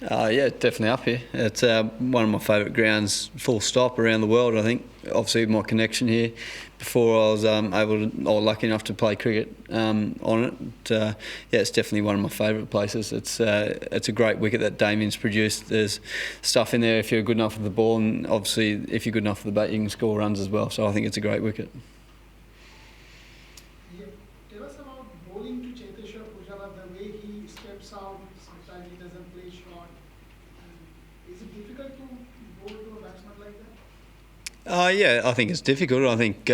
Yeah, definitely up here. It's one of my favourite grounds, full stop, around the world. I think, obviously, my connection here. Before I was lucky enough to play cricket on it. Yeah, it's definitely one of my favourite places. It's a great wicket that Damien's produced. There's stuff in there if you're good enough with the ball, and obviously if you're good enough with the bat, you can score runs as well. So I think it's a great wicket. Yeah. Tell us about bowling to Cheteshwar Pujara, the way he steps out, sometimes he doesn't play short. Is it difficult to bowl to a batsman like that? Yeah, I think it's difficult. I think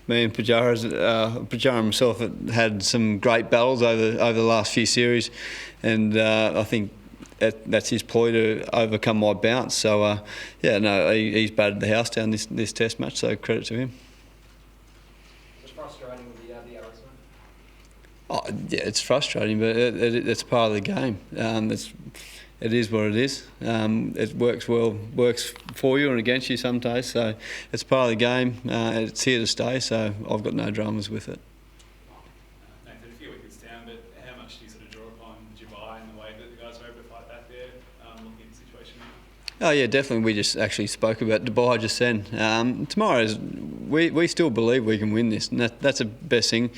me and Pujara himself had some great battles over the last few series, and I think that's his ploy to overcome my bounce. So he's batted the house down this Test match. So credit to him. It's frustrating with the arrows, Yeah, it's frustrating, but it's part of the game. It is what it is. It works for you and against you some days. So it's part of the game. It's here to stay. So I've got no dramas with it. Nathan, a few wickets down, but how much do you sort of draw upon Dubai and the way that the guys were able to fight back there, looking at the situation? Oh yeah, definitely. We just actually spoke about Dubai just then. Tomorrow we still believe we can win this, and that's the best thing.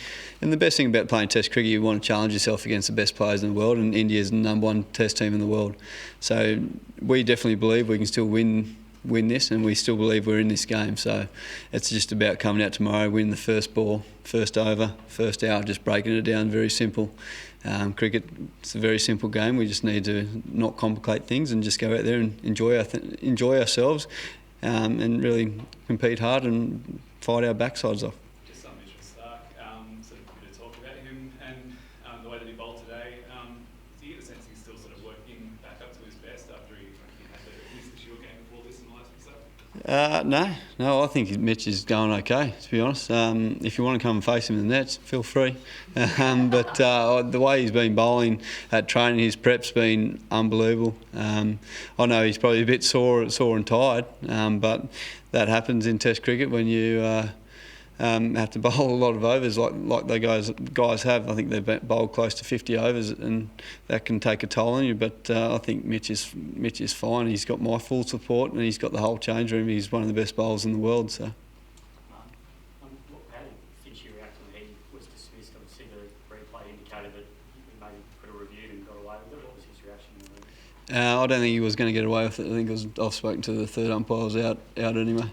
And the best thing about playing Test cricket, you want to challenge yourself against the best players in the world, and India's the #1 Test team in the world. So we definitely believe we can still win this, and we still believe we're in this game. So it's just about coming out tomorrow, winning the first ball, first over, first out, just breaking it down. Very simple. Cricket, it's a very simple game. We just need to not complicate things and just go out there and enjoy ourselves, and really compete hard and fight our backsides off. Just on Mitchell Starc, sort of a bit of talk about him and the way that he bowled today. Do you get the sense he's still sort of working back up to his best after he had the Shield game before this and the last episode? No, I think Mitch is going okay, to be honest. If you want to come and face him in the nets, feel free. But the way he's been bowling at training, his prep's been unbelievable. I know he's probably a bit sore and tired, but that happens in Test cricket when you have to bowl a lot of overs like the guys have. I think they've bowled close to 50 overs, and that can take a toll on you. But I think Mitch is fine. He's got my full support, and he's got the whole change room. He's one of the best bowlers in the world. So. How did Finchie react when he was dismissed? Obviously, the replay indicated that he maybe could have reviewed and got away with it. What was his reaction? I don't think he was going to get away with it. I think I've spoken to the third umpire. Was out anyway.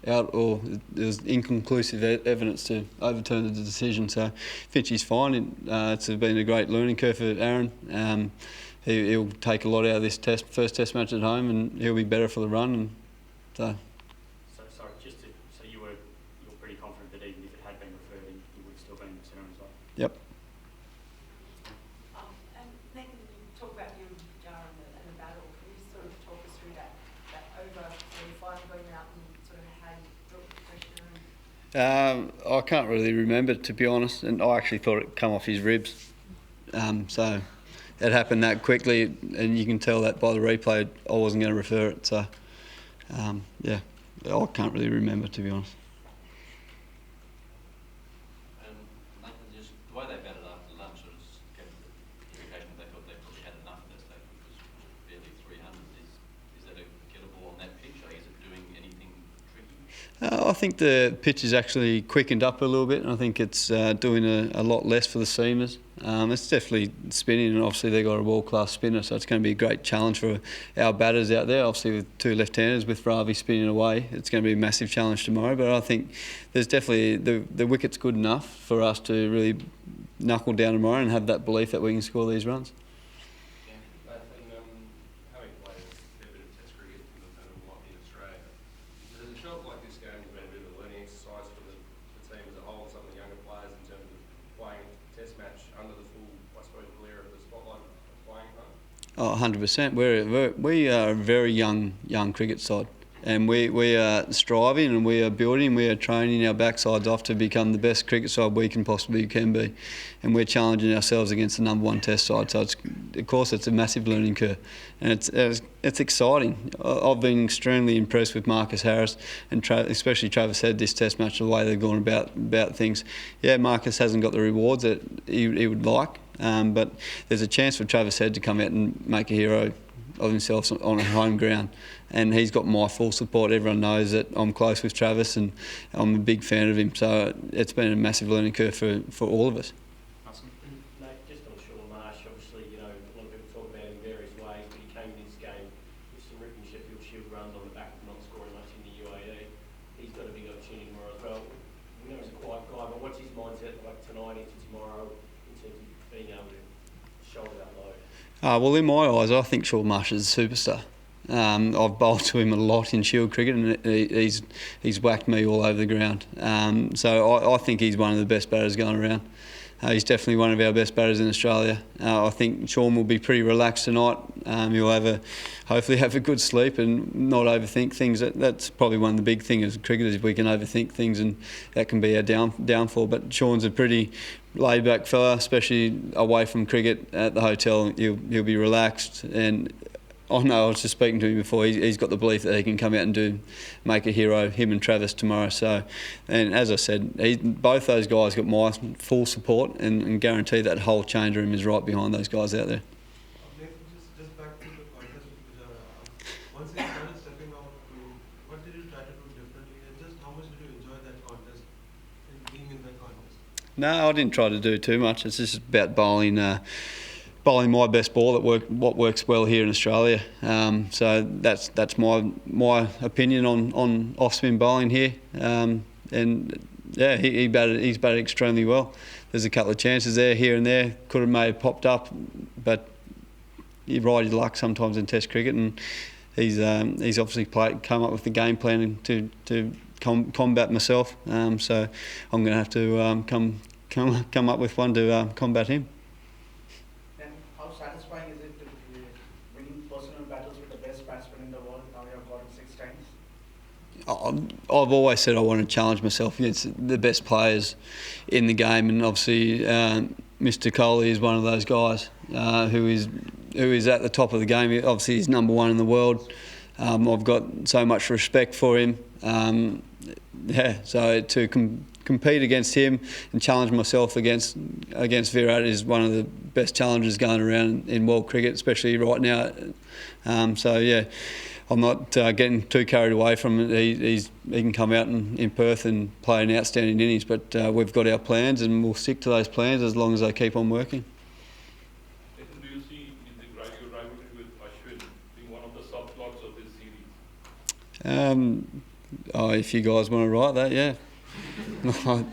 Or there's inconclusive evidence to overturn the decision. So Finchie's fine. It's been a great learning curve for Aaron. He'll take a lot out of this first test match at home, and he'll be better for the run. And so you're pretty confident that even if it had been referred, he would have still been centre as well. Yep. And Nathan, you talk about you and Jar and the battle. Can you sort of talk us through that over when you finally going out and sort of how you built the pressure? I can't really remember, to be honest, and I actually thought it come off his ribs. So it happened that quickly, and you can tell that by the replay. I wasn't going to refer it. So I can't really remember, to be honest. Nathan, just the way they batted after lunch sort of gave the indication that they thought they probably had enough at that stage, because it was barely 300. Is that a gettable on that pitch? Or is it doing anything tricky? I think the pitch has actually quickened up a little bit, and I think it's doing a lot less for the seamers. It's definitely spinning, and obviously they've got a world-class spinner, so it's going to be a great challenge for our batters out there. Obviously with two left-handers, with Ravi spinning away, it's going to be a massive challenge tomorrow. But I think there's definitely the wicket's good enough for us to really knuckle down tomorrow and have that belief that we can score these runs. Having played a bit of Test cricket in the lot in Australia, does it feel like this game has been a bit of a learning exercise for the team as a whole, some of the younger players, in terms of playing a Test match under the full, I suppose, glare of the spotlight of playing home? Oh, 100%. We are a very young cricket side, and we are striving, and we are building, we are training our backsides off to become the best cricket side we can possibly be, and we're challenging ourselves against the #1 Test side. So of course it's a massive learning curve, and it's exciting. I've been extremely impressed with Marcus Harris and especially Travis Head this Test match, the way they've gone about things. Yeah, Marcus hasn't got the rewards that he would like. but there's a chance for Travis Head to come out and make a hero of himself on a home ground, and he's got my full support. Everyone knows that I'm close with Travis and I'm a big fan of him, so it's been a massive learning curve for all of us. Awesome. Mate, just on Sean Marsh, obviously, a lot of people talk about him in various ways, but he came in this game with some ripping Sheffield Shield runs on the back of not scoring much in the UAE. He's got a big opportunity tomorrow as well. We know he's a quiet guy, but what's his mindset like tonight into tomorrow in terms of being able to shoulder that load? Well, in my eyes, I think Sean Marsh is a superstar. I've bowled to him a lot in Shield cricket, and he's whacked me all over the ground. So I think he's one of the best batters going around. He's definitely one of our best batters in Australia. I think Sean will be pretty relaxed tonight. He'll hopefully have a good sleep and not overthink things. That's probably one of the big things as cricketers, if we can overthink things, and that can be our downfall. But Sean's a pretty laid-back fella, especially away from cricket at the hotel. He'll be relaxed, and I know I was just speaking to him before. He's got the belief that he can come out and make a hero, him and Travis tomorrow. So, and as I said, both those guys got my full support, and guarantee that whole change room is right behind those guys out there. Nathan, just back to the contest with Pujara. Once he started stepping out, what did you try to do differently, and just how much did you enjoy that contest and being in that contest? No, I didn't try to do too much. It's just about bowling my best ball what works well here in Australia. So that's my opinion on off spin bowling here. And yeah, he's batted extremely well. There's a couple of chances here and there, may have popped up, but you ride your luck sometimes in Test cricket, and he's obviously come up with the game plan to combat myself. So I'm going to have to come up with one to combat him. Then how satisfying is it to be winning personal battles with the best batsman in the world? Now you have got him 6 times. I've always said I want to challenge myself against the best players in the game, and obviously Mr. Kohli is one of those guys who is at the top of the game. Obviously he's number 1 in the world. I've got so much respect for him. So to compete against him and challenge myself against Virat is one of the best challenges going around in world cricket, especially right now. So yeah, I'm not getting too carried away from it. He can come out in Perth and play an outstanding innings, but we've got our plans, and we'll stick to those plans as long as they keep on working. Nathan, do you see in the rivalry with Ashwin being one of the subplots of this series? If you guys want to write that, yeah. I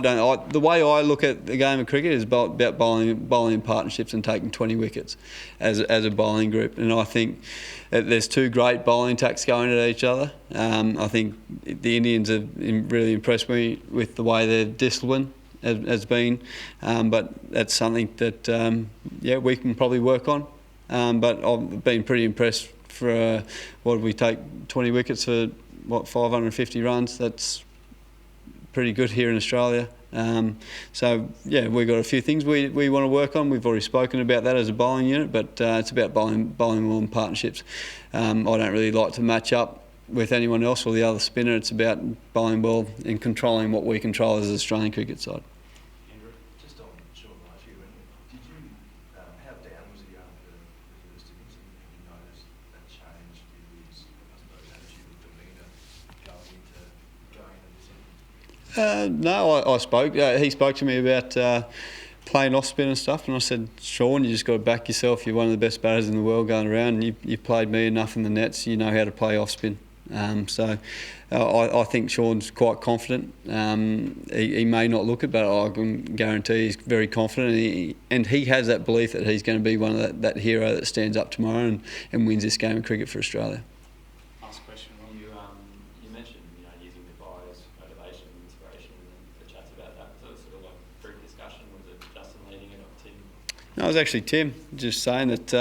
don't. The way I look at the game of cricket is about bowling in partnerships and taking 20 wickets as a bowling group. And I think there's 2 great bowling attacks going at each other. I think the Indians have really impressed me with the way their discipline has been. But that's something that we can probably work on. But I've been pretty impressed for what did we take 20 wickets for 550 runs. That's pretty good here in Australia. So yeah, we've got a few things we want to work on. We've already spoken about that as a bowling unit, but it's about bowling well in partnerships. I don't really like to match up with anyone else or the other spinner. It's about bowling well and controlling what we control as an Australian cricket side. Andrew, just on Sean Marsh, did you how down was he after the first innings, and have you noticed a change in his, I suppose, attitude or demeanour going into this inning? No, I spoke. He spoke to me about playing off spin and stuff, and I said, Sean, you just got to back yourself. You're one of the best batters in the world going around, and you played me enough in the nets. You know how to play off spin. So I think Sean's quite confident. He may not look it, but I can guarantee he's very confident, and he has that belief that he's going to be one of that hero that stands up tomorrow and wins this game of cricket for Australia. Last question, Ron. You mentioned using the buyers' motivation and inspiration, and the chats about that. Was it sort of like group discussion? Was it Justin leading it, or Tim? No, it was actually Tim, just saying that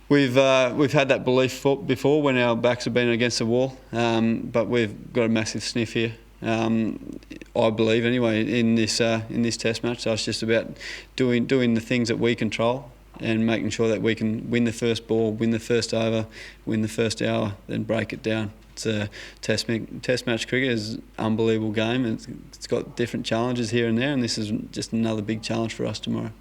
we've had that belief before when our backs have been against the wall, but we've got a massive sniff here. I believe anyway in this Test match. So it's just about doing the things that we control and making sure that we can win the first ball, win the first over, win the first hour, then break it down. It's a test match cricket is an unbelievable game, and it's got different challenges here and there, and this is just another big challenge for us tomorrow.